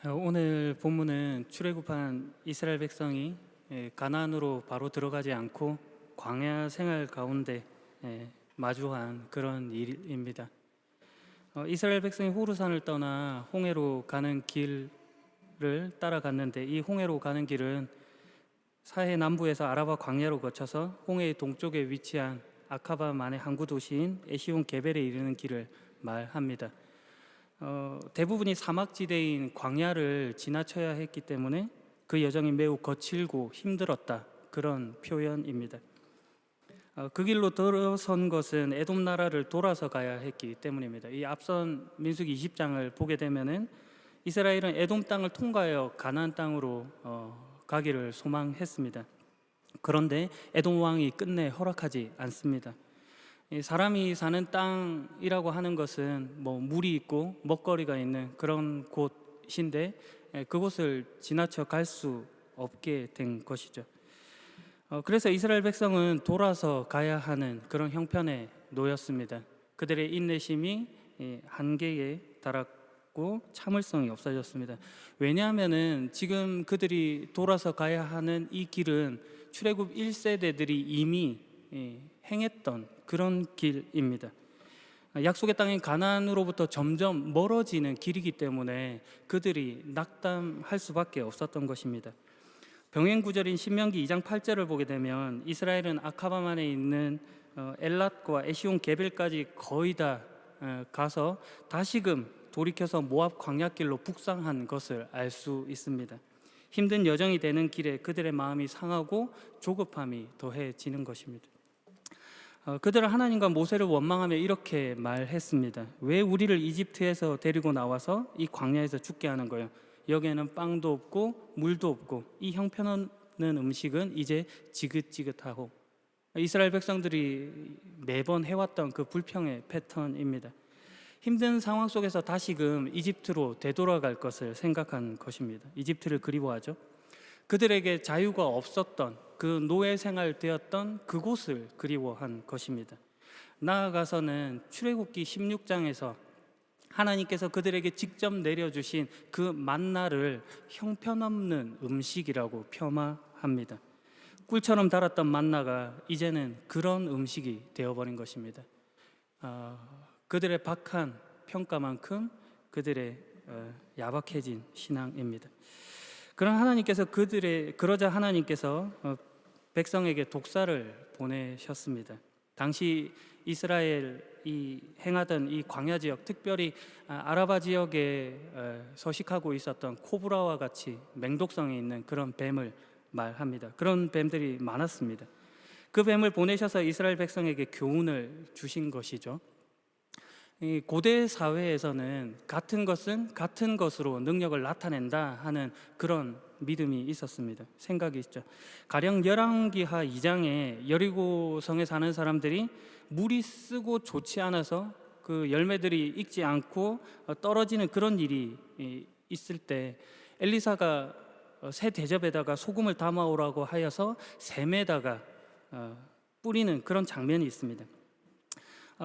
오늘 본문은 출애굽한 이스라엘 백성이 가나안으로 바로 들어가지 않고 광야 생활 가운데 마주한 그런 일입니다. 이스라엘 백성이 호르산을 떠나 홍해로 가는 길을 따라갔는데, 이 홍해로 가는 길은 사해 남부에서 아라바 광야로 거쳐서 홍해의 동쪽에 위치한 아카바만의 항구 도시인 에시온 게벨에 이르는 길을 말합니다. 대부분이 사막지대인 광야를 지나쳐야 했기 때문에 그 여정이 매우 거칠고 힘들었다, 그런 표현입니다. 그 길로 들어선 것은 에돔 나라를 돌아서 가야 했기 때문입니다. 이 앞선 민수기 20장을 보게 되면은 이스라엘은 에돔 땅을 통과하여 가나안 땅으로 가기를 소망했습니다. 그런데 에돔 왕이 끝내 허락하지 않습니다. 사람이 사는 땅이라고 하는 것은 물이 있고 먹거리가 있는 그런 곳인데, 그곳을 지나쳐 갈 수 없게 된 것이죠. 그래서 이스라엘 백성은 돌아서 가야 하는 그런 형편에 놓였습니다. 그들의 인내심이 한계에 달았고 참을성이 없어졌습니다. 왜냐하면 지금 그들이 돌아서 가야 하는 이 길은 출애굽 1세대들이 이미 행했던 그런 길입니다. 약속의 땅인 가나안으로부터 점점 멀어지는 길이기 때문에 그들이 낙담할 수밖에 없었던 것입니다. 병행 구절인 신명기 2장 8절을 보게 되면 이스라엘은 아카바만에 있는 엘랏과 에시온 게벨까지 거의 다 가서 다시금 돌이켜서 모압 광야길로 북상한 것을 알 수 있습니다. 힘든 여정이 되는 길에 그들의 마음이 상하고 조급함이 더해지는 것입니다. 그들은 하나님과 모세를 원망하며 이렇게 말했습니다. 왜 우리를 이집트에서 데리고 나와서 이 광야에서 죽게 하는 거예요? 여기에는 빵도 없고 물도 없고 이 형편없는 음식은 이제 지긋지긋하고. 이스라엘 백성들이 매번 해왔던 그 불평의 패턴입니다. 힘든 상황 속에서 다시금 이집트로 되돌아갈 것을 생각한 것입니다. 이집트를 그리워하죠. 그들에게 자유가 없었던 그 노예 생활 되었던 그곳을 그리워한 것입니다. 나아가서는 출애굽기 16장에서 하나님께서 그들에게 직접 내려주신 그 만나를 형편없는 음식이라고 폄하합니다. 꿀처럼 달았던 만나가 이제는 그런 음식이 되어버린 것입니다. 그들의 박한 평가만큼 그들의 야박해진 신앙입니다. 그러자 하나님께서 백성에게 독사를 보내셨습니다. 당시 이스라엘이 행하던 이 광야 지역, 특별히 아라바 지역에 서식하고 있었던 코브라와 같이 맹독성이 있는 그런 뱀을 말합니다. 그런 뱀들이 많았습니다. 그 뱀을 보내셔서 이스라엘 백성에게 교훈을 주신 것이죠. 이 고대 사회에서는 같은 것은 같은 것으로 능력을 나타낸다 하는 그런 믿음이 있었습니다. 생각이 있죠. 가령 열왕기하 2장에 여리고성에 사는 사람들이 물이 쓰고 좋지 않아서 그 열매들이 익지 않고 떨어지는 그런 일이 있을 때 엘리사가 새 대접에다가 소금을 담아오라고 하여서 샘에다가 뿌리는 그런 장면이 있습니다.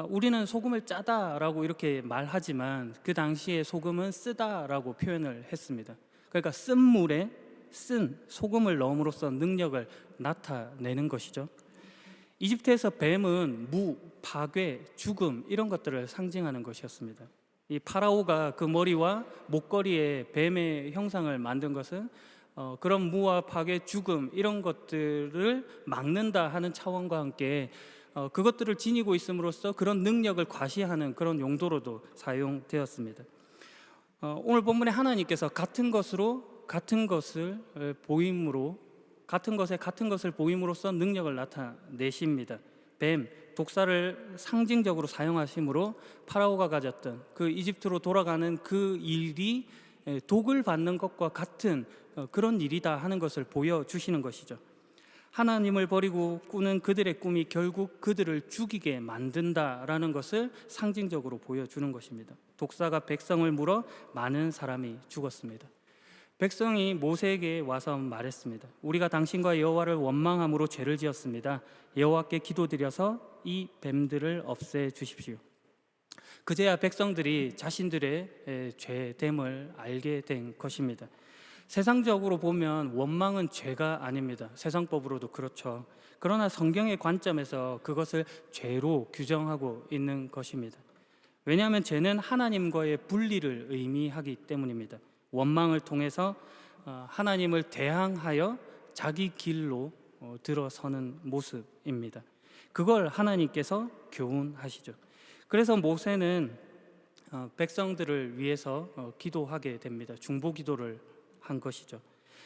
우리는 소금을 짜다라고 이렇게 말하지만 그 당시에 소금은 쓰다라고 표현을 했습니다. 그러니까 쓴 물에 쓴 소금을 넣음으로써 능력을 나타내는 것이죠. 이집트에서 뱀은 무, 파괴, 죽음 이런 것들을 상징하는 것이었습니다. 이 파라오가 그 머리와 목걸이에 뱀의 형상을 만든 것은 그런 무와 파괴, 죽음 이런 것들을 막는다 하는 차원과 함께 그것들을 지니고 있음으로써 그런 능력을 과시하는 그런 용도로도 사용되었습니다. 오늘 본문에 하나님께서 같은 것에 같은 것을 보임으로써 능력을 나타내십니다. 뱀, 독사를 상징적으로 사용하심으로 파라오가 가졌던 그 이집트로 돌아가는 그 일이 독을 받는 것과 같은 그런 일이다 하는 것을 보여주시는 것이죠. 하나님을 버리고 꾸는 그들의 꿈이 결국 그들을 죽이게 만든다라는 것을 상징적으로 보여주는 것입니다. 독사가 백성을 물어 많은 사람이 죽었습니다. 백성이 모세에게 와서 말했습니다. 우리가 당신과 여호와를 원망함으로 죄를 지었습니다. 여호와께 기도드려서 이 뱀들을 없애 주십시오. 그제야 백성들이 자신들의 죄됨을 알게 된 것입니다. 세상적으로 보면 원망은 죄가 아닙니다. 세상법으로도 그렇죠. 그러나 성경의 관점에서 그것을 죄로 규정하고 있는 것입니다. 왜냐하면 죄는 하나님과의 분리를 의미하기 때문입니다. 원망을 통해서 하나님을 대항하여 자기 길로 들어서는 모습입니다. 그걸 하나님께서 교훈하시죠. 그래서 모세는 백성들을 위해서 기도하게 됩니다. 중보기도를 한 것이죠.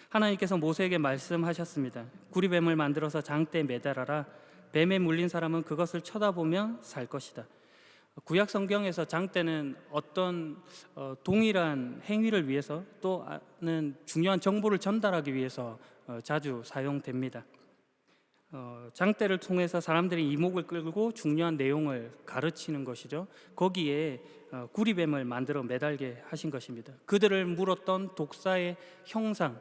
하나님께서 모세에게 말씀하셨습니다. 구리뱀을 만들어서 장대에 매달아라. 뱀에 물린 사람은 그것을 쳐다보면 살 것이다. 구약 성경에서 장대는 어떤 동일한 행위를 위해서 또는 중요한 정보를 전달하기 위해서 자주 사용됩니다. 장대를 통해서 사람들이 이목을 끌고 중요한 내용을 가르치는 것이죠. 거기에 구리뱀을 만들어 매달게 하신 것입니다. 그들을 물었던 독사의 형상을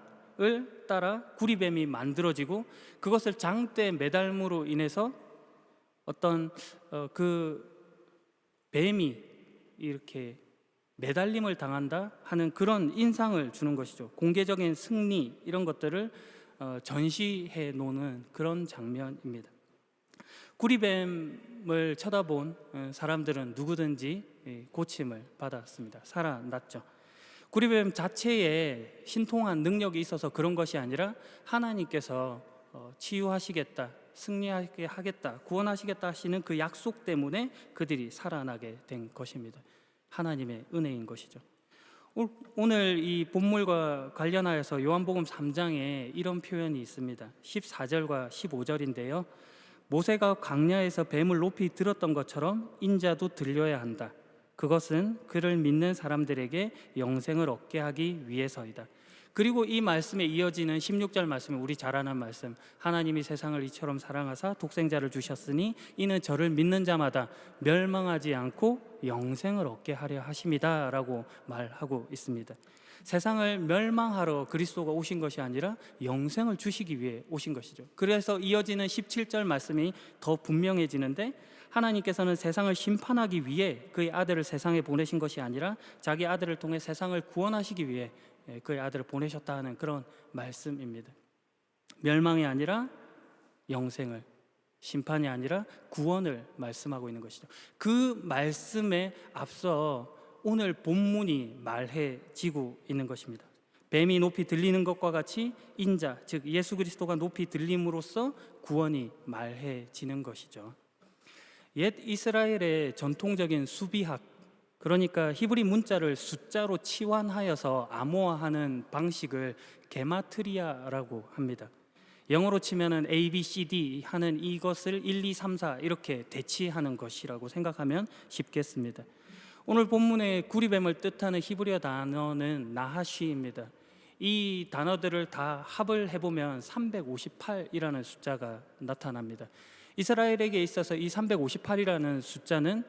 따라 구리뱀이 만들어지고 그것을 장대에 매달므로 인해서 어떤 그 뱀이 이렇게 매달림을 당한다 하는 그런 인상을 주는 것이죠. 공개적인 승리 이런 것들을 전시해 놓는 그런 장면입니다. 구리뱀을 쳐다본 사람들은 누구든지 고침을 받았습니다. 살아났죠. 구리뱀 자체에 신통한 능력이 있어서 그런 것이 아니라 하나님께서 치유하시겠다, 승리하게 하겠다, 구원하시겠다 하시는 그 약속 때문에 그들이 살아나게 된 것입니다. 하나님의 은혜인 것이죠. 오늘 이 본문과 관련하여서 요한복음 3장에 이런 표현이 있습니다. 14절과 15절인데요. 모세가 광야에서 뱀을 높이 들었던 것처럼 인자도 들려야 한다. 그것은 그를 믿는 사람들에게 영생을 얻게 하기 위해서이다. 그리고 이 말씀에 이어지는 16절 말씀이 우리 잘 아는 말씀. 하나님이 세상을 이처럼 사랑하사 독생자를 주셨으니 이는 저를 믿는 자마다 멸망하지 않고 영생을 얻게 하려 하심이다 라고 말하고 있습니다. 세상을 멸망하러 그리스도가 오신 것이 아니라 영생을 주시기 위해 오신 것이죠. 그래서 이어지는 17절 말씀이 더 분명해지는데 하나님께서는 세상을 심판하기 위해 그의 아들을 세상에 보내신 것이 아니라 자기 아들을 통해 세상을 구원하시기 위해 그의 아들을 보내셨다 하는 그런 말씀입니다. 멸망이 아니라 영생을, 심판이 아니라 구원을 말씀하고 있는 것이죠. 그 말씀에 앞서 오늘 본문이 말해지고 있는 것입니다. 뱀이 높이 들리는 것과 같이 인자, 즉 예수 그리스도가 높이 들림으로써 구원이 말해지는 것이죠. 옛 이스라엘의 전통적인 수비학, 그러니까 히브리 문자를 숫자로 치환하여서 암호화하는 방식을 게마트리아라고 합니다. 영어로 치면은 A, B, C, D 하는 이것을 1, 2, 3, 4 이렇게 대치하는 것이라고 생각하면 쉽겠습니다. 오늘 본문의 구리뱀을 뜻하는 히브리어 단어는 나하시입니다. 이 단어들을 다 합을 해보면 358이라는 숫자가 나타납니다. 이스라엘에게 있어서 이 358이라는 숫자는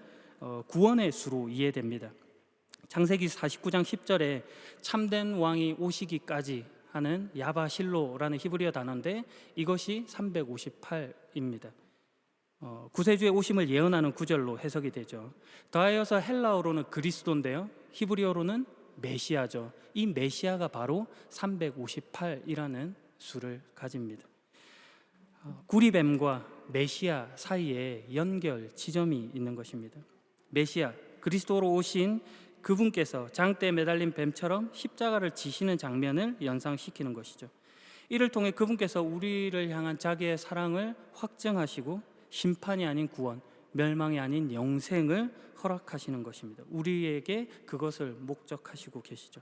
구원의 수로 이해됩니다. 창세기 49장 10절에 참된 왕이 오시기까지 하는 야바실로라는 히브리어 단어인데 이것이 358입니다. 구세주의 오심을 예언하는 구절로 해석이 되죠. 더하여서 헬라어로는 그리스도인데요, 히브리어로는 메시아죠. 이 메시아가 바로 358이라는 수를 가집니다. 구리뱀과 메시아 사이에 연결 지점이 있는 것입니다. 메시아, 그리스도로 오신 그분께서 장대에 매달린 뱀처럼 십자가를 지시는 장면을 연상시키는 것이죠. 이를 통해 그분께서 우리를 향한 자기의 사랑을 확증하시고 심판이 아닌 구원, 멸망이 아닌 영생을 허락하시는 것입니다. 우리에게 그것을 목적하시고 계시죠.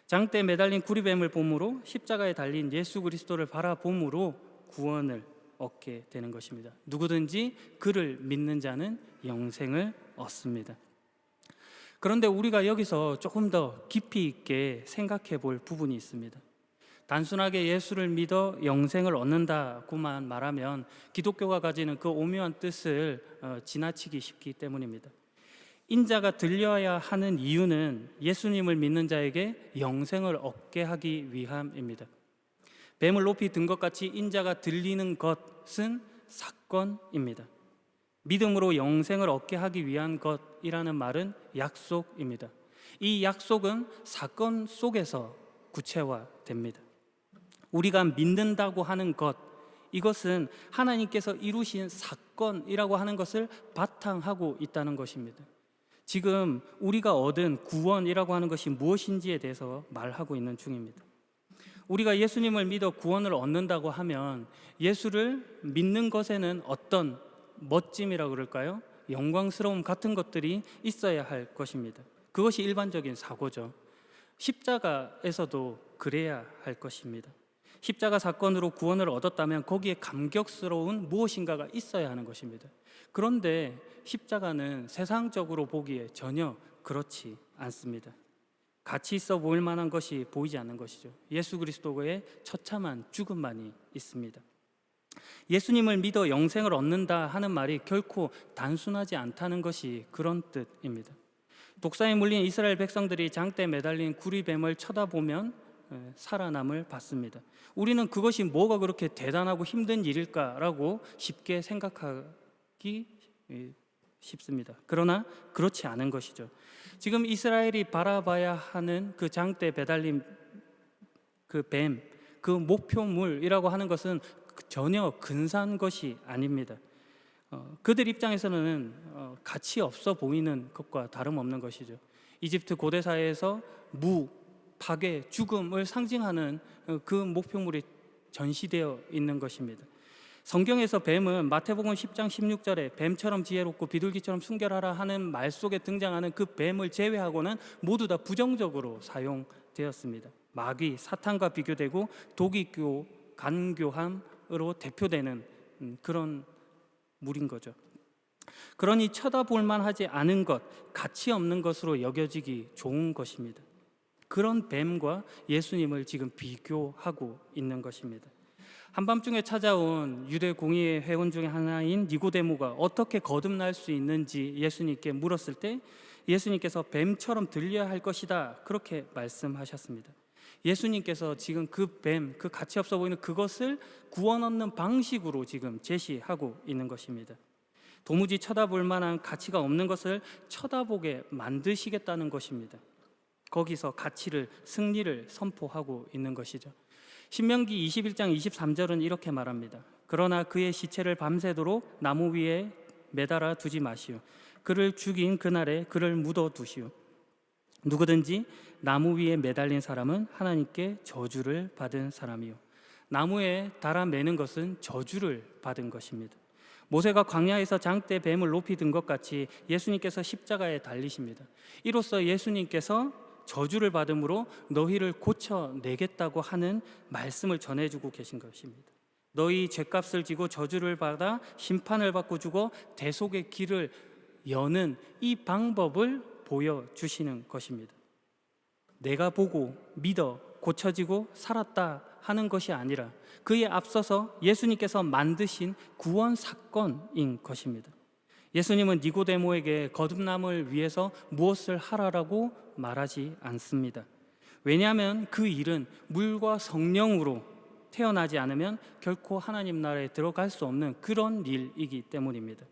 장대에 매달린 구리뱀을 봄으로 십자가에 달린 예수 그리스도를 바라봄으로 구원을 얻게 되는 것입니다. 누구든지 그를 믿는 자는 영생을 얻습니다. 그런데 우리가 여기서 조금 더 깊이 있게 생각해 볼 부분이 있습니다. 단순하게 예수를 믿어 영생을 얻는다고만 말하면 기독교가 가지는 그 오묘한 뜻을 지나치기 쉽기 때문입니다. 인자가 들려야 하는 이유는 예수님을 믿는 자에게 영생을 얻게 하기 위함입니다. 뱀을 높이 든 것 같이 인자가 들리는 것은 사건입니다. 믿음으로 영생을 얻게 하기 위한 구원이라는 말은 약속입니다. 이 약속은 사건 속에서 구체화됩니다. 우리가 믿는다고 하는 것, 이것은 하나님께서 이루신 사건이라고 하는 것을 바탕하고 있다는 것입니다. 지금 우리가 얻은 구원이라고 하는 것이 무엇인지에 대해서 말하고 있는 중입니다. 우리가 예수님을 믿어 구원을 얻는다고 하면 예수를 믿는 것에는 어떤 멋짐이라고 그럴까요? 영광스러움 같은 것들이 있어야 할 것입니다. 그것이 일반적인 사고죠. 십자가에서도 그래야 할 것입니다. 십자가 사건으로 구원을 얻었다면 거기에 감격스러운 무엇인가가 있어야 하는 것입니다. 그런데 십자가는 세상적으로 보기에 전혀 그렇지 않습니다. 가치 있어 보일 만한 것이 보이지 않는 것이죠. 예수 그리스도의 처참한 죽음만이 있습니다. 예수님을 믿어 영생을 얻는다 하는 말이 결코 단순하지 않다는 것이 그런 뜻입니다. 독사에 물린 이스라엘 백성들이 장대에 매달린 구리뱀을 쳐다보면 살아남을 받습니다. 우리는 그것이 뭐가 그렇게 대단하고 힘든 일일까라고 쉽게 생각하기 쉽습니다. 그러나 그렇지 않은 것이죠. 지금 이스라엘이 바라봐야 하는 그 장대에 매달린 그 뱀, 그 목표물이라고 하는 것은 전혀 근사한 것이 아닙니다. 그들 입장에서는 가치 없어 보이는 것과 다름없는 것이죠. 이집트 고대사회에서 무, 파괴, 죽음을 상징하는 그 목표물이 전시되어 있는 것입니다. 성경에서 뱀은 마태복음 10장 16절에 뱀처럼 지혜롭고 비둘기처럼 순결하라 하는 말 속에 등장하는 그 뱀을 제외하고는 모두 다 부정적으로 사용되었습니다. 마귀, 사탄과 비교되고 독이교, 간교함으로 대표되는 그런 물인 거죠. 그러니 쳐다볼 만하지 않은 것, 가치 없는 것으로 여겨지기 좋은 것입니다. 그런 뱀과 예수님을 지금 비교하고 있는 것입니다. 한밤중에 찾아온 유대 공의회 회원 중에 하나인 니고데모가 어떻게 거듭날 수 있는지 예수님께 물었을 때 예수님께서 뱀처럼 들려야 할 것이다, 그렇게 말씀하셨습니다. 예수님께서 지금 그 뱀, 그 가치 없어 보이는 그것을 구원 얻는 방식으로 지금 제시하고 있는 것입니다. 도무지 쳐다볼 만한 가치가 없는 것을 쳐다보게 만드시겠다는 것입니다. 거기서 가치를, 승리를 선포하고 있는 것이죠. 신명기 21장 23절은 이렇게 말합니다. 그러나 그의 시체를 밤새도록 나무 위에 매달아 두지 마시오. 그를 죽인 그날에 그를 묻어 두시오. 누구든지 나무 위에 매달린 사람은 하나님께 저주를 받은 사람이요. 나무에 달아 매는 것은 저주를 받은 것입니다. 모세가 광야에서 장대 뱀을 높이 든 것 같이 예수님께서 십자가에 달리십니다. 이로써 예수님께서 저주를 받음으로 너희를 고쳐내겠다고 하는 말씀을 전해주고 계신 것입니다. 너희 죗값을 지고 저주를 받아 심판을 받고 죽어 대속의 길을 여는 이 방법을 보여주시는 것입니다. 내가 보고 믿어 고쳐지고 살았다 하는 것이 아니라 그에 앞서서 예수님께서 만드신 구원 사건인 것입니다. 예수님은 니고데모에게 거듭남을 위해서 무엇을 하라라고 말하지 않습니다. 왜냐하면 그 일은 물과 성령으로 태어나지 않으면 결코 하나님 나라에 들어갈 수 없는 그런 일이기 때문입니다.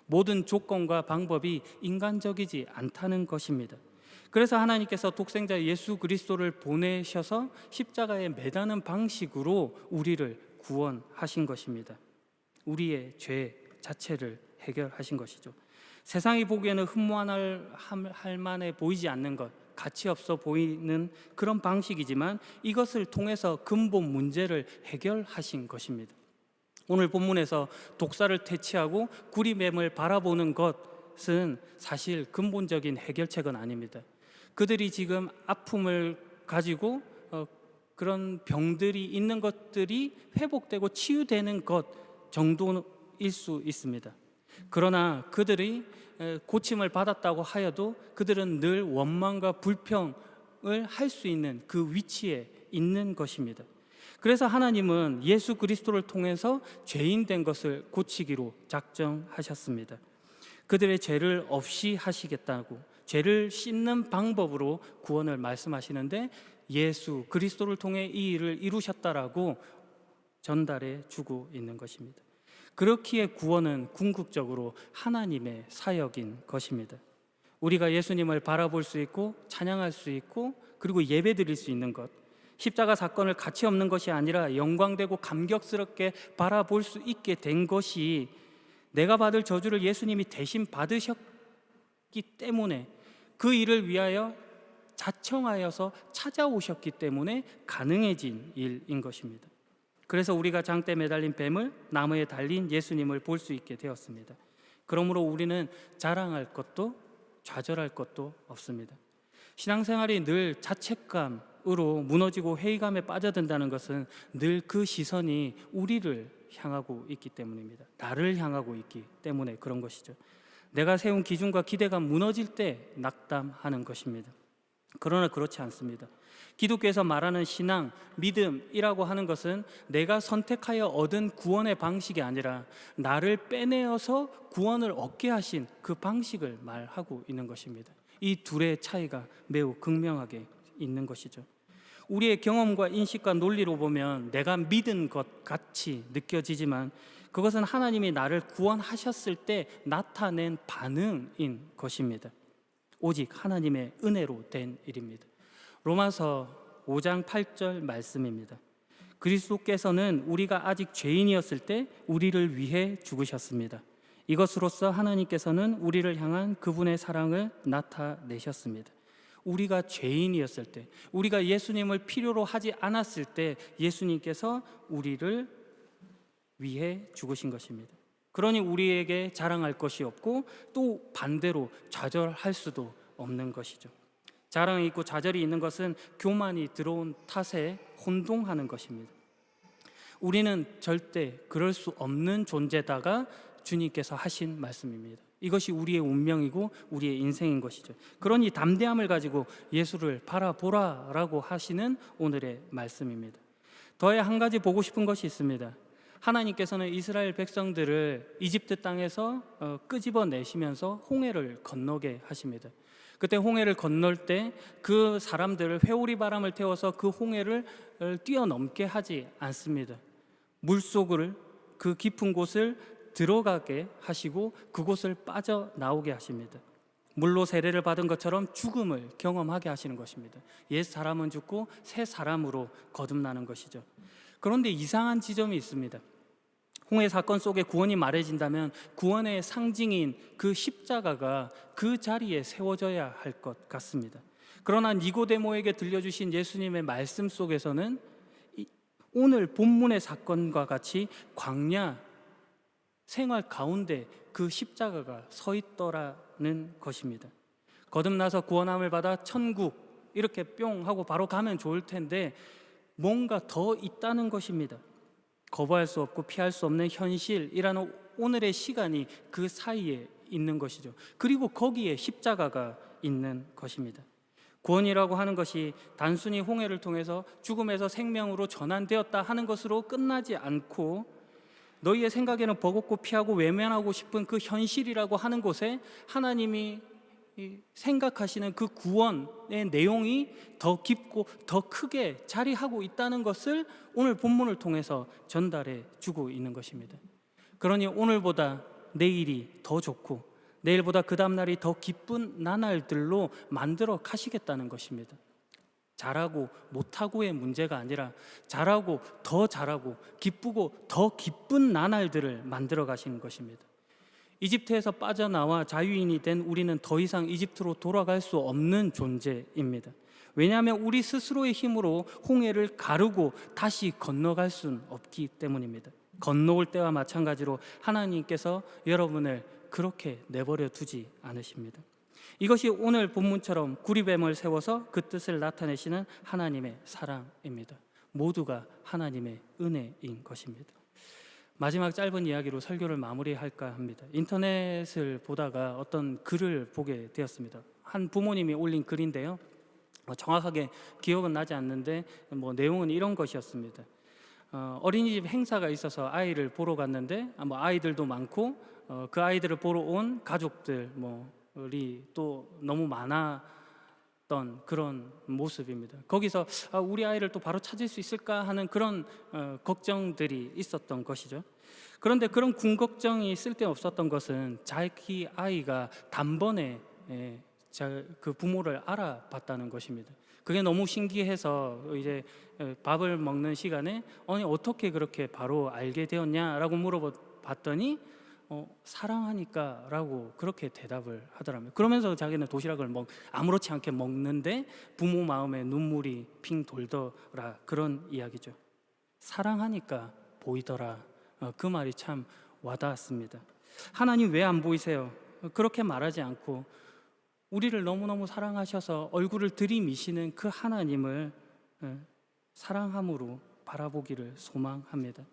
모든 조건과 방법이 인간적이지 않다는 것입니다. 그래서 하나님께서 독생자 예수 그리스도를 보내셔서 십자가에 매다는 방식으로 우리를 구원하신 것입니다. 우리의 죄 자체를 해결하신 것이죠. 세상이 보기에는 흠모할 만해 보이지 않는 것, 가치 없어 보이는 그런 방식이지만 이것을 통해서 근본 문제를 해결하신 것입니다. 오늘 본문에서 독사를 퇴치하고 구리뱀을 바라보는 것은 사실 근본적인 해결책은 아닙니다. 그들이 지금 아픔을 가지고 그런 병들이 있는 것들이 회복되고 치유되는 것 정도일 수 있습니다. 그러나 그들이 고침을 받았다고 하여도 그들은 늘 원망과 불평을 할 수 있는 그 위치에 있는 것입니다. 그래서 하나님은 예수 그리스도를 통해서 죄인 된 것을 고치기로 작정하셨습니다. 그들의 죄를 없이 하시겠다고, 죄를 씻는 방법으로 구원을 말씀하시는데 예수 그리스도를 통해 이 일을 이루셨다라고 전달해 주고 있는 것입니다. 그렇기에 구원은 궁극적으로 하나님의 사역인 것입니다. 우리가 예수님을 바라볼 수 있고 찬양할 수 있고 그리고 예배드릴 수 있는 것, 십자가 사건을 가치 없는 것이 아니라 영광되고 감격스럽게 바라볼 수 있게 된 것이 내가 받을 저주를 예수님이 대신 받으셨기 때문에 그 일을 위하여 자청하여서 찾아오셨기 때문에 가능해진 일인 것입니다. 그래서 우리가 장대에 매달린 뱀을, 나무에 달린 예수님을 볼 수 있게 되었습니다. 그러므로 우리는 자랑할 것도 좌절할 것도 없습니다. 신앙생활이 늘 자책감으로 무너지고 회의감에 빠져든다는 것은 늘 그 시선이 우리를 향하고 있기 때문입니다. 나를 향하고 있기 때문에 그런 것이죠. 내가 세운 기준과 기대가 무너질 때 낙담하는 것입니다. 그러나 그렇지 않습니다. 기독교에서 말하는 신앙, 믿음이라고 하는 것은 내가 선택하여 얻은 구원의 방식이 아니라 나를 빼내어서 구원을 얻게 하신 그 방식을 말하고 있는 것입니다. 이 둘의 차이가 매우 극명하게 있는 것이죠. 우리의 경험과 인식과 논리로 보면 내가 믿은 것 같이 느껴지지만 그것은 하나님이 나를 구원하셨을 때 나타낸 반응인 것입니다. 오직 하나님의 은혜로 된 일입니다. 로마서 5장 8절 말씀입니다. 그리스도께서는 우리가 아직 죄인이었을 때 우리를 위해 죽으셨습니다. 이것으로써 하나님께서는 우리를 향한 그분의 사랑을 나타내셨습니다. 우리가 죄인이었을 때, 우리가 예수님을 필요로 하지 않았을 때 예수님께서 우리를 위해 죽으신 것입니다. 그러니 우리에게 자랑할 것이 없고 또 반대로 좌절할 수도 없는 것이죠. 자랑이 있고 좌절이 있는 것은 교만이 들어온 탓에 혼동하는 것입니다. 우리는 절대 그럴 수 없는 존재다가 주님께서 하신 말씀입니다. 이것이 우리의 운명이고 우리의 인생인 것이죠. 그러니 담대함을 가지고 예수를 바라보라라고 하시는 오늘의 말씀입니다. 더해 한 가지 보고 싶은 것이 있습니다. 하나님께서는 이스라엘 백성들을 이집트 땅에서 끄집어내시면서 홍해를 건너게 하십니다. 그때 홍해를 건널 때 그 사람들을 회오리 바람을 태워서 그 홍해를 뛰어넘게 하지 않습니다. 물속을, 그 깊은 곳을 들어가게 하시고 그곳을 빠져나오게 하십니다. 물로 세례를 받은 것처럼 죽음을 경험하게 하시는 것입니다. 옛 사람은 죽고 새 사람으로 거듭나는 것이죠. 그런데 이상한 지점이 있습니다. 홍해 사건 속에 구원이 말해진다면 구원의 상징인 그 십자가가 그 자리에 세워져야 할 것 같습니다. 그러나 니고데모에게 들려주신 예수님의 말씀 속에서는 오늘 본문의 사건과 같이 광야 생활 가운데 그 십자가가 서 있더라는 것입니다. 거듭나서 구원함을 받아 천국 이렇게 뿅 하고 바로 가면 좋을 텐데 뭔가 더 있다는 것입니다. 거부할 수 없고 피할 수 없는 현실이라는 오늘의 시간이 그 사이에 있는 것이죠. 그리고 거기에 십자가가 있는 것입니다. 구원이라고 하는 것이 단순히 홍해를 통해서 죽음에서 생명으로 전환되었다 하는 것으로 끝나지 않고 너희의 생각에는 버겁고 피하고 외면하고 싶은 그 현실이라고 하는 곳에 하나님이 생각하시는 그 구원의 내용이 더 깊고 더 크게 자리하고 있다는 것을 오늘 본문을 통해서 전달해 주고 있는 것입니다. 그러니 오늘보다 내일이 더 좋고 내일보다 그 다음 날이 더 기쁜 나날들로 만들어 가시겠다는 것입니다. 잘하고 못하고의 문제가 아니라 잘하고 더 잘하고 기쁘고 더 기쁜 나날들을 만들어 가시는 것입니다. 이집트에서 빠져나와 자유인이 된 우리는 더 이상 이집트로 돌아갈 수 없는 존재입니다. 왜냐하면 우리 스스로의 힘으로 홍해를 가르고 다시 건너갈 수는 없기 때문입니다. 건너올 때와 마찬가지로 하나님께서 여러분을 그렇게 내버려 두지 않으십니다. 이것이 오늘 본문처럼 구리뱀을 세워서 그 뜻을 나타내시는 하나님의 사랑입니다. 모두가 하나님의 은혜인 것입니다. 마지막 짧은 이야기로 설교를 마무리할까 합니다. 인터넷을 보다가 어떤 글을 보게 되었습니다. 한 부모님이 올린 글인데요. 정확하게 기억은 나지 않는데 내용은 이런 것이었습니다. 어린이집 행사가 있어서 아이를 보러 갔는데 아이들도 많고 그 아이들을 보러 온 가족들이 또 너무 많았던 그런 모습입니다. 거기서 우리 아이를 또 바로 찾을 수 있을까 하는 그런 걱정들이 있었던 것이죠. 그런데 그런 궁걱정이 쓸데없었던 것은 자기 아이가 단번에 그 부모를 알아봤다는 것입니다. 그게 너무 신기해서 이제 밥을 먹는 시간에 아니 어떻게 그렇게 바로 알게 되었냐라고 물어봤더니 사랑하니까라고 그렇게 대답을 하더라고요. 그러면서 자기는 도시락을 아무렇지 않게 먹는데 부모 마음에 눈물이 핑 돌더라, 그런 이야기죠. 사랑하니까 보이더라. 그 말이 참 와닿았습니다. 하나님 왜 안 보이세요? 그렇게 말하지 않고 우리를 너무너무 사랑하셔서 얼굴을 들이미시는 그 하나님을 사랑함으로 바라보기를 소망합니다.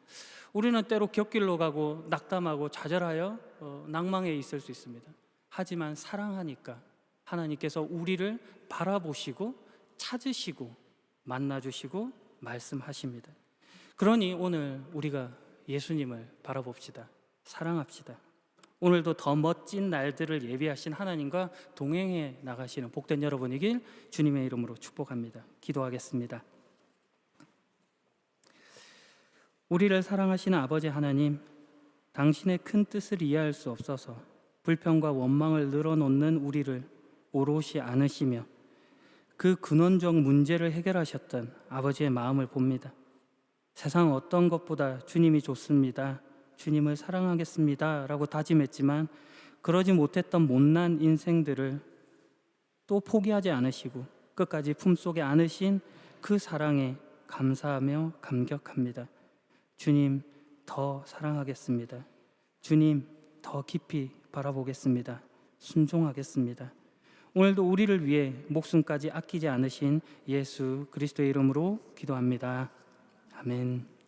우리는 때로 곁길로 가고 낙담하고 좌절하여 낭망해 있을 수 있습니다. 하지만 사랑하니까 하나님께서 우리를 바라보시고 찾으시고 만나주시고 말씀하십니다. 그러니 오늘 우리가 예수님을 바라봅시다. 사랑합시다. 오늘도 더 멋진 날들을 예비하신 하나님과 동행해 나가시는 복된 여러분이길 주님의 이름으로 축복합니다. 기도하겠습니다. 우리를 사랑하시는 아버지 하나님, 당신의 큰 뜻을 이해할 수 없어서 불평과 원망을 늘어놓는 우리를 오롯이 안으시며 그 근원적 문제를 해결하셨던 아버지의 마음을 봅니다. 세상 어떤 것보다 주님이 좋습니다, 주님을 사랑하겠습니다 라고 다짐했지만 그러지 못했던 못난 인생들을 또 포기하지 않으시고 끝까지 품속에 안으신 그 사랑에 감사하며 감격합니다. 주님 더 사랑하겠습니다. 주님 더 깊이 바라보겠습니다. 순종하겠습니다. 오늘도 우리를 위해 목숨까지 아끼지 않으신 예수 그리스도의 이름으로 기도합니다. 아멘.